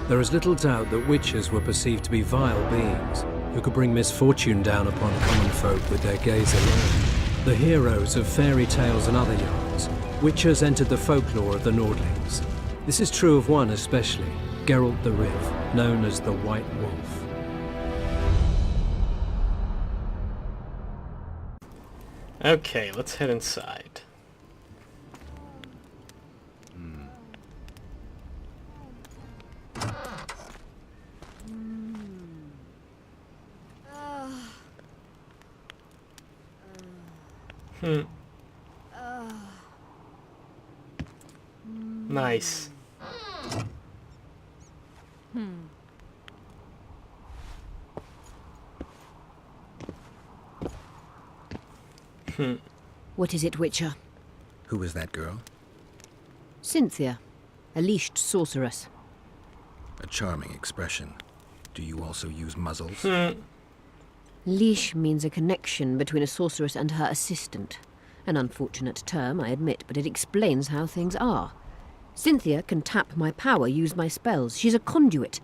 There is little doubt that witches were perceived to be vile beings who could bring misfortune down upon common folk with their gaze alone. The heroes of fairy tales and other yarns, witches entered the folklore of the Nordlings. This is true of one especially, Geralt the Riv, known as the White Wolf. Okay, let's head inside. Nice. What is it, Witcher? Who is that girl? Cynthia, a leashed sorceress. A charming expression. Do you also use muzzles? Leash means a connection between a sorceress and her assistant. An unfortunate term, I admit, but it explains how things are. Cynthia can tap my power, use my spells. She's a conduit.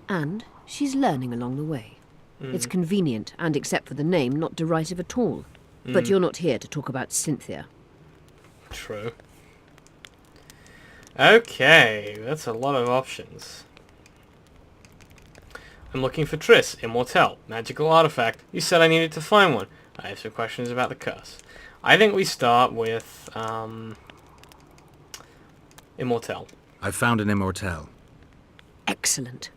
And she's learning along the way. It's convenient, and except for the name, not derisive at all. But you're not here to talk about Cynthia. True. Okay, that's a lot of options. I'm looking for Triss, Immortelle, magical artifact. You said I needed to find one. I have some questions about the curse. I think we start with, Immortelle. I found an Immortelle. Excellent.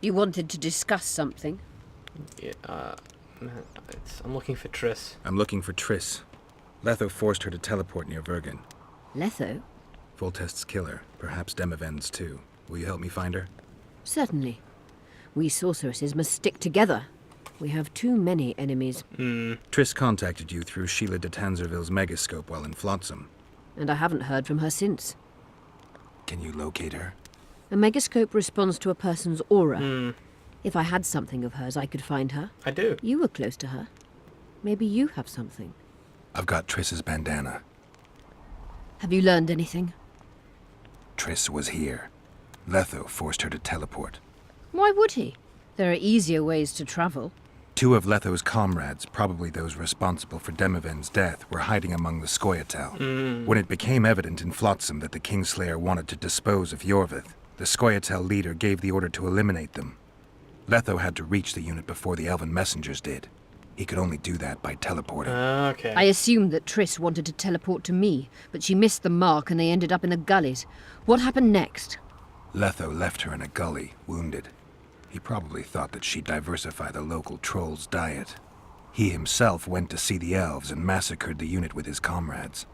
You wanted to discuss something? Yeah, I'm looking for Triss. I'm looking for Triss. Letho forced her to teleport near Vergen. Letho? Voltest's killer, perhaps Demavend's too. Will you help me find her? Certainly. We sorceresses must stick together. We have too many enemies. Triss contacted you through Sheila de Tanzerville's megascope while in Flotsam. And I haven't heard from her since. Can you locate her? A megascope responds to a person's aura. If I had something of hers, I could find her. I do. You were close to her. Maybe you have something. I've got Triss's bandana. Have you learned anything? Triss was here. Letho forced her to teleport. Why would he? There are easier ways to travel. Two of Letho's comrades, probably those responsible for Demavend's death, were hiding among the Scoia'tael. When it became evident in Flotsam that the Kingslayer wanted to dispose of Yorvith, the Scoia'tael leader gave the order to eliminate them. Letho had to reach the unit before the Elven messengers did. He could only do that by teleporting. Okay. I assumed that Triss wanted to teleport to me, but she missed the mark and they ended up in the gullies. What happened next? Letho left her in a gully, wounded. He probably thought that she'd diversify the local trolls' diet. He himself went to see the elves and massacred the unit with his comrades.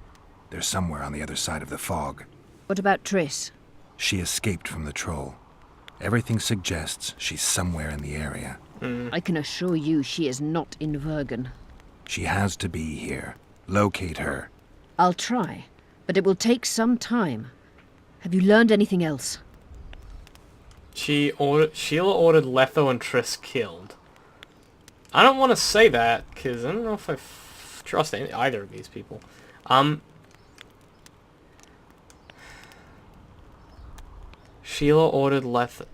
They're somewhere on the other side of the fog. What about Triss? She escaped from the troll. Everything suggests she's somewhere in the area. I can assure you she is not in Vergen. She has to be here. Locate her. I'll try, but it will take some time. Have you learned anything else? Sheila ordered Letho and Triss killed. I don't want to say that, because I don't know if I trust either of these people. Sheila ordered Letho.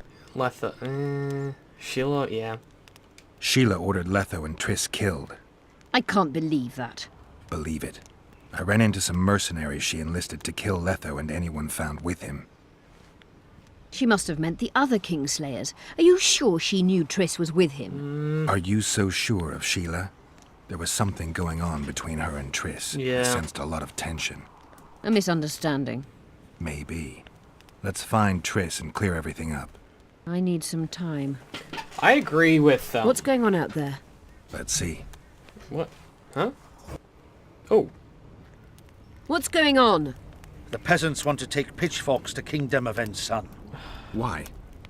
Sheila, yeah. Sheila ordered Letho and Triss killed. I can't believe that. Believe it. I ran into some mercenaries she enlisted to kill Letho and anyone found with him. She must have meant the other Kingslayers. Are you sure she knew Triss was with him? Are you so sure of Sheila? There was something going on between her and Triss. Yeah. I sensed a lot of tension. A misunderstanding. Maybe. Let's find Triss and clear everything up. I need some time. I agree with... What's going on out there? Let's see. What? Huh? Oh. What's going on? The peasants want to take pitchforks to King Demavend's son. Why?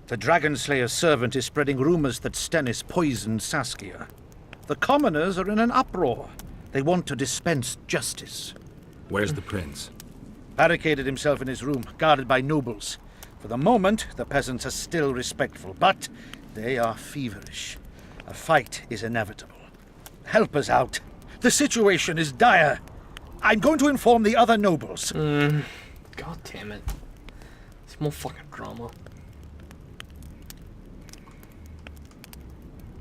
The Dragonslayer's servant is spreading rumors that Stennis poisoned Saskia. The commoners are in an uproar. They want to dispense justice. Where's the prince? Barricaded himself in his room, guarded by nobles. For the moment, the peasants are still respectful, but they are feverish. A fight is inevitable. Help us out. The situation is dire. I'm going to inform the other nobles. God damn it. It's more fucking drama.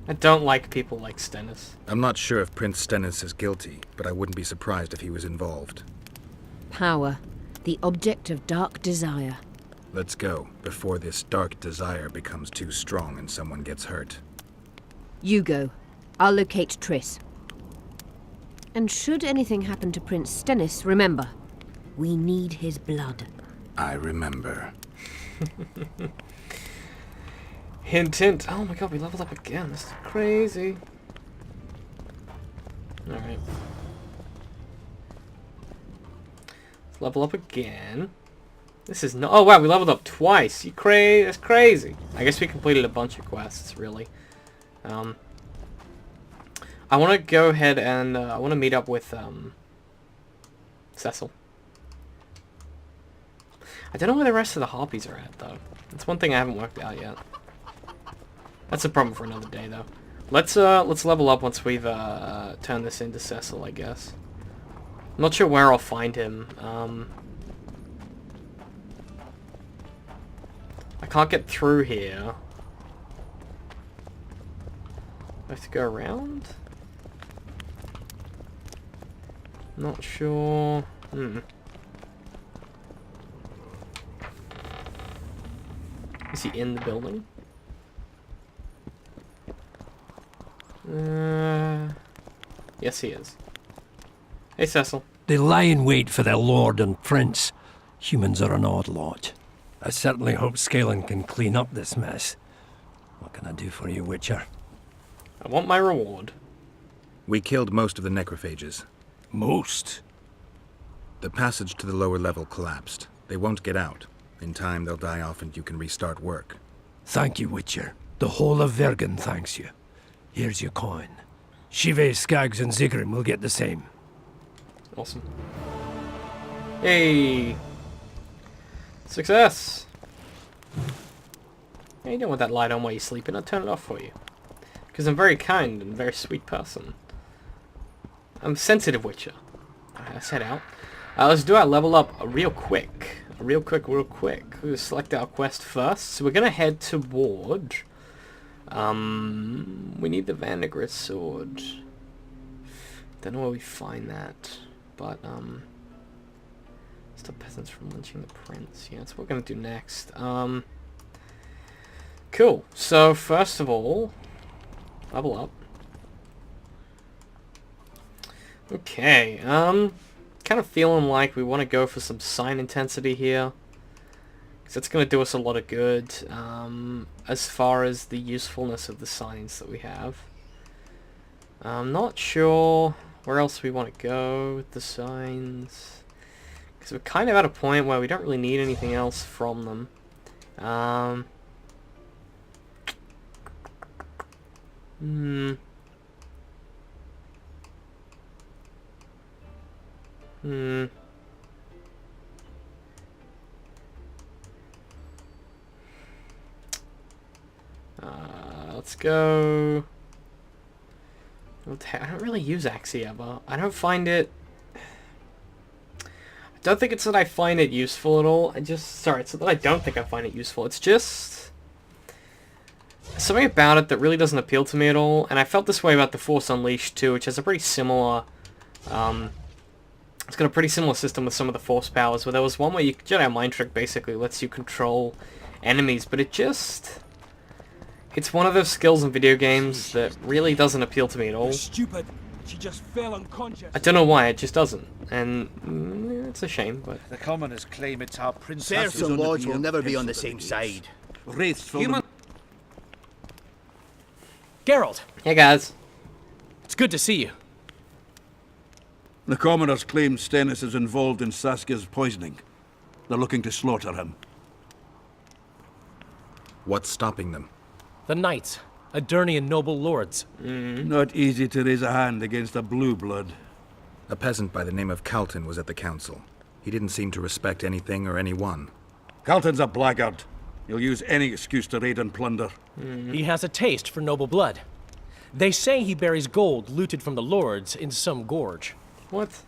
I don't like people like Stennis. I'm not sure if Prince Stennis is guilty, but I wouldn't be surprised if he was involved. Power, the object of dark desire. Let's go, before this dark desire becomes too strong and someone gets hurt. You go. I'll locate Triss. And should anything happen to Prince Stennis, remember, we need his blood. I remember. Hint, hint. Oh my god, we leveled up again. This is crazy. Alright. Let's level up again. This is no. Oh wow, we leveled up twice. That's crazy. I guess we completed a bunch of quests, really. I want to go ahead and I want to meet up with Cecil. I don't know where the rest of the harpies are at though. That's one thing I haven't worked out yet. That's a problem for another day though. Let's level up once we've turned this into Cecil, I guess. I'm not sure where I'll find him. I can't get through here. I have to go around? Not sure. Is he in the building? Yes, he is. Hey, Cecil. They lie in wait for their lord and prince. Humans are an odd lot. I certainly hope Scaling can clean up this mess. What can I do for you, Witcher? I want my reward. We killed most of the necrophages. Most? The passage to the lower level collapsed. They won't get out. In time, they'll die off and you can restart work. Thank you, Witcher. The whole of Vergen thanks you. Here's your coin. Shive, Skaggs, and Zigrim will get the same. Awesome. Hey! Success! Hey, you don't want that light on while you're sleeping. I'll turn it off for you. Because I'm very kind and very sweet person. I'm a sensitive Witcher. I set out. Let's do our level up real quick. Real quick. We'll select our quest first. So we're going to head toward... we need the Vandergris sword. Don't know where we find that. But, stop peasants from lynching the prince. Yeah, that's what we're going to do next. Cool. So, first of all, level up. Okay, kind of feeling like we want to go for some sign intensity here. Because that's going to do us a lot of good, as far as the usefulness of the signs that we have. I'm not sure where else we want to go with the signs. Because we're kind of at a point where we don't really need anything else from them. Let's go... I don't really use Axii ever. I don't find it... I don't think it's that I find it useful at all. Sorry, it's not that I don't think I find it useful. It's just... something about it that really doesn't appeal to me at all. And I felt this way about the Force Unleashed too, which has a pretty similar... it's got a pretty similar system with some of the Force powers, where there was one where Jedi Mind Trick basically lets you control enemies, but it just... it's one of those skills in video games that really doesn't appeal to me at all. Stupid. She just fell unconscious. I don't know why, it just doesn't. And it's a shame, but... The commoners claim it's our princess. Serfs and lords will never be on the same side. Wraiths from Human. Geralt, Hey guys. it's good to see you. The commoners claim Stennis is involved in Saskia's poisoning. They're looking to slaughter him. What's stopping them? The knights, Adernian noble lords. Not easy to raise a hand against a blue blood. A peasant by the name of Calton was at the council. He didn't seem to respect anything or anyone. Calton's a blackguard. He'll use any excuse to raid and plunder. He has a taste for noble blood. They say he buries gold looted from the lords in some gorge. What?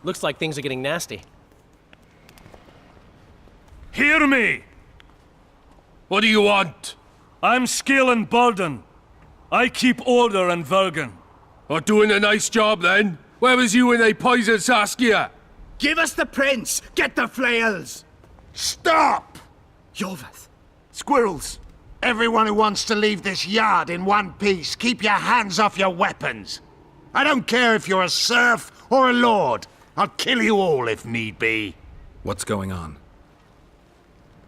Looks like things are getting nasty. Hear me! What do you want? I'm Scalan Baldon. I keep order in Vergen. Or doing a nice job then? Where was you when they poisoned Saskia? Give us the prince! Get the flails! Stop! Yorveth! Squirrels! Everyone who wants to leave this yard in one piece, keep your hands off your weapons. I don't care if you're a serf or a lord. I'll kill you all if need be. What's going on?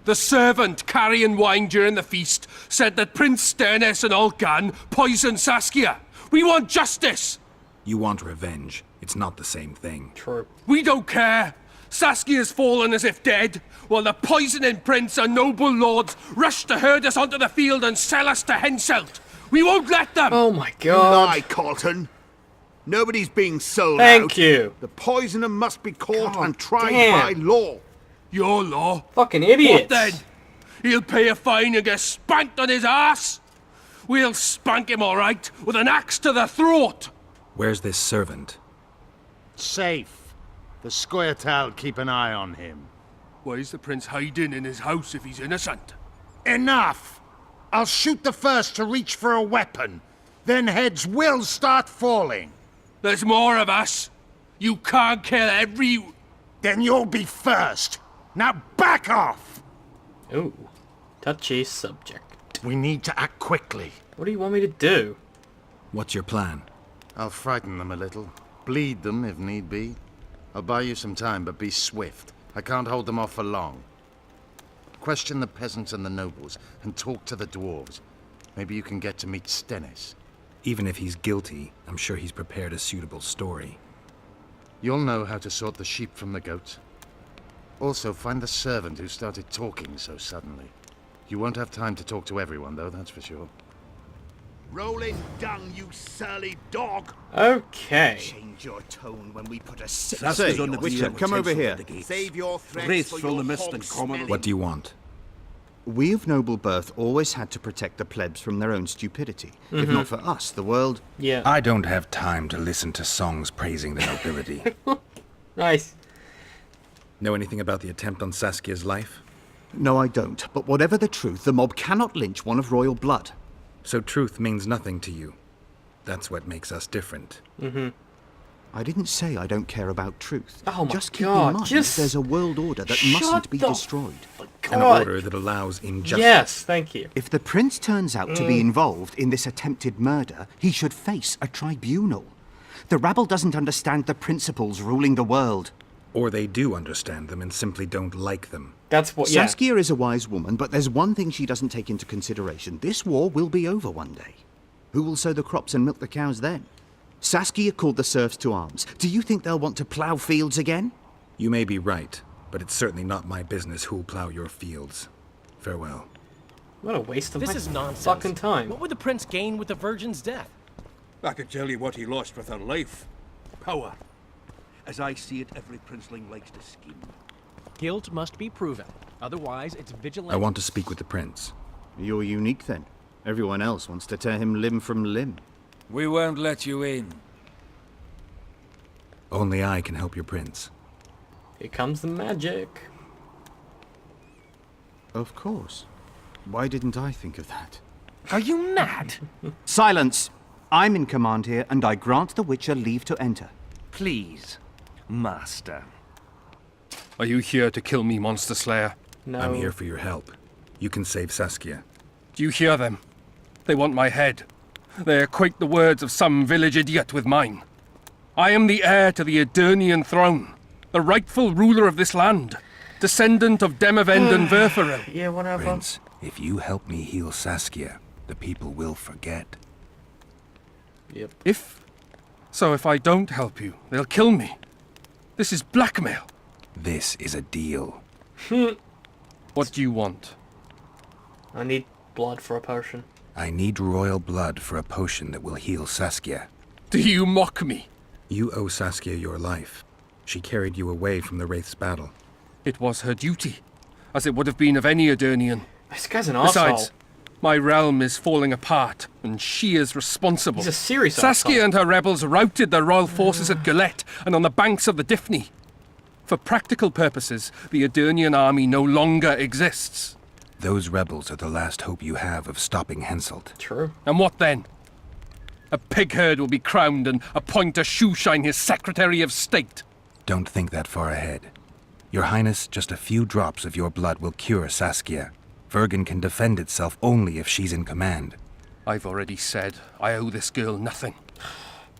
The servant carrying wine during the feast said that Prince Stennis and Olgan poisoned Saskia. We want justice! You want revenge. It's not the same thing. True. We don't care. Saskia's fallen as if dead, while the poisoning prince and noble lords rush to herd us onto the field and sell us to Henselt. We won't let them! Oh my You god. lie, Colton. Nobody's being sold Thank out. you. The poisoner must be caught God and tried damn. by law. Your law? Fucking idiots. What then? He'll pay a fine and get spanked on his ass? We'll spank him all right, with an axe to the throat! Where's this servant? Safe. The Scoia'tael keep an eye on him. Why is the prince hiding in his house if he's innocent? Enough! I'll shoot the first to reach for a weapon. Then heads will start falling. There's more of us. You can't kill every... Then you'll be first. Now back off! Ooh. Touchy subject. We need to act quickly. What do you want me to do? What's your plan? I'll frighten them a little. Bleed them if need be. I'll buy you some time, but be swift. I can't hold them off for long. Question the peasants and the nobles, and talk to the dwarves. Maybe you can get to meet Stennis. Even if he's guilty, I'm sure he's prepared a suitable story. You'll know how to sort the sheep from the goats. Also, find the servant who started talking so suddenly. You won't have time to talk to everyone, though, that's for sure. Rolling dung, you surly dog! Okay. Change your tone when we put a Saskia's on the Witcher, deal. come over here. The gates. Save your threats Wraiths for fill your the mist and hog-smelling- common. What do you want? We of noble birth always had to protect the plebs from their own stupidity. If not for us, the world... Yeah. I don't have time to listen to songs praising the nobility. Nice. Know anything about the attempt on Saskia's life? No, I don't. But whatever the truth, the mob cannot lynch one of royal blood. So truth means nothing to you. That's what makes us different. I didn't say I don't care about truth. Oh my just keep God, in mind just there's a world order that shut mustn't be the destroyed. An order that allows injustice. Yes, thank you. If the prince turns out to be involved in this attempted murder, he should face a tribunal. The rabble doesn't understand the principles ruling the world. Or they do understand them and simply don't like them. That's what, yeah. Saskia is a wise woman, but there's one thing she doesn't take into consideration. This war will be over one day. Who will sow the crops and milk the cows then? Saskia called the serfs to arms. Do you think they'll want to plough fields again? You may be right, but it's certainly not my business who'll plough your fields. Farewell. What a waste of This my is nonsense. fucking time. What would the prince gain with the virgin's death? I could tell you what he lost with her life. Power. As I see it, every princeling likes to scheme. Guilt must be proven. Otherwise, it's vigilance. I want to speak with the prince. You're unique then. Everyone else wants to tear him limb from limb. We won't let you in. Only I can help your prince. Here comes the magic. Of course. Why didn't I think of that? Are you mad? Silence! I'm in command here, and I grant the Witcher leave to enter. Please, master. Are you here to kill me, Monster Slayer? No. I'm here for your help. You can save Saskia. Do you hear them? They want my head. They equate the words of some village idiot with mine. I am the heir to the Edirnian throne, the rightful ruler of this land, descendant of Demavend and Verferel. Yeah, whatever. Prince, if you help me heal Saskia, the people will forget. Yep. If I don't help you, they'll kill me. This is blackmail. This is a deal. What do you want? I need blood for a potion. I need royal blood for a potion that will heal Saskia. Do you mock me? You owe Saskia your life. She carried you away from the Wraith's battle. It was her duty, as it would have been of any Edirnian. This guy's an Besides, arsehole. my realm is falling apart, and she is responsible. He's a serious Saskia arsehole. and her rebels routed the royal forces at Gillette and on the banks of the Dyffny. For practical purposes, the Edirnian army no longer exists. Those rebels are the last hope you have of stopping Henselt. True. And what then? A pig herd will be crowned and appoint a shoeshine his Secretary of State. Don't think that far ahead. Your Highness, just a few drops of your blood will cure Saskia. Vergen can defend itself only if she's in command. I've already said I owe this girl nothing.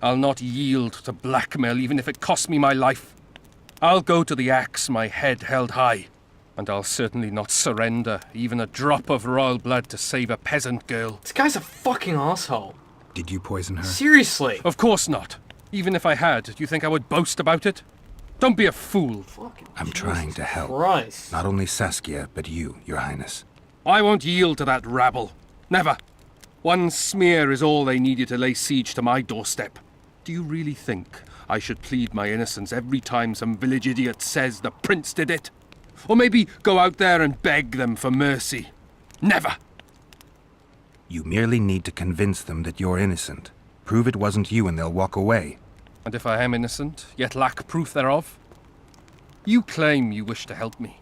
I'll not yield to blackmail even if it costs me my life. I'll go to the axe, my head held high. And I'll certainly not surrender even a drop of royal blood to save a peasant girl. This guy's a fucking asshole. Did you poison her? Seriously? Of course not. Even if I had, do you think I would boast about it? Don't be a fool. I'm trying to help. Christ. Not only Saskia, but you, Your Highness. I won't yield to that rabble. Never. One smear is all they needed to lay siege to my doorstep. Do you really think I should plead my innocence every time some village idiot says the prince did it? Or maybe go out there and beg them for mercy? Never! You merely need to convince them that you're innocent. Prove it wasn't you and they'll walk away. And if I am innocent, yet lack proof thereof? You claim you wish to help me.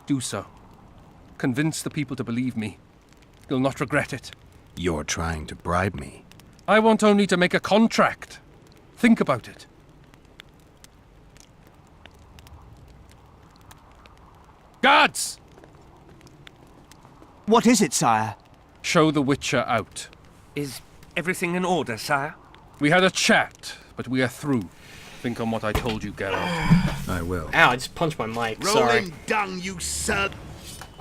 Do so. Convince the people to believe me. You'll not regret it. You're trying to bribe me. I want only to make a contract. Think about it. Guards! What is it, sire? Show the Witcher out. Is everything in order, sire? We had a chat, but we are through. Think on what I told you, Geralt. I will. Ow, I just punched my mic. Sorry. Rolling down, you sir.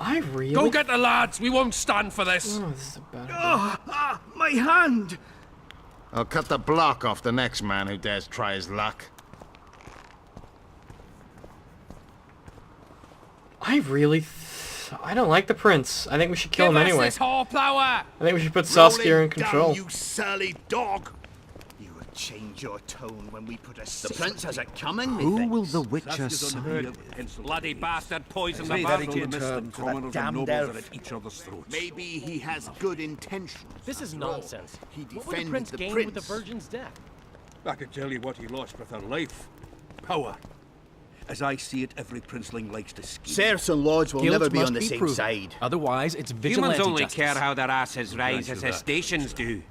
I really... Go get the lads! We won't stand for this! Oh, this is a bad My hand! I'll cut the block off the next man who dares try his luck. I really... I don't like the prince. I think we should kill him anyway. This horsepower! I think we should put Saskia in control. Down, you surly dog. You would change your tone when we put a... The prince has it coming, Who will the Witcher side? Bloody bastard poisoned the Damned elf. At each other's throats. Maybe he has good intentions. This is nonsense. He What would the defended prince the gain prince. with the virgin's death? I can tell you what he lost with her life. Power. As I see it, every princeling likes to scheme. Serfs and lords will Guilt never be must on the be same proven. side. Otherwise, it's vigilante Humans only justice. care how their asses rise as their stations do.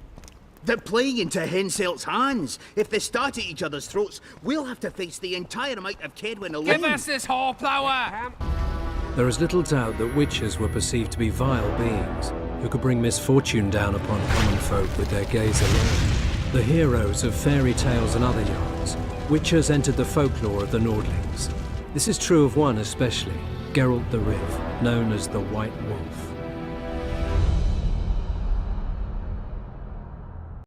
They're playing into Henselt's hands. If they start at each other's throats, we'll have to face the entire amount of Kedwin alone. Give us this horsepower! There is little doubt that witches were perceived to be vile beings who could bring misfortune down upon common folk with their gaze alone. The heroes of fairy tales and other yarns, witches entered the folklore of the Nordlings. This is true of one especially, Geralt the Riv, known as the White Wolf.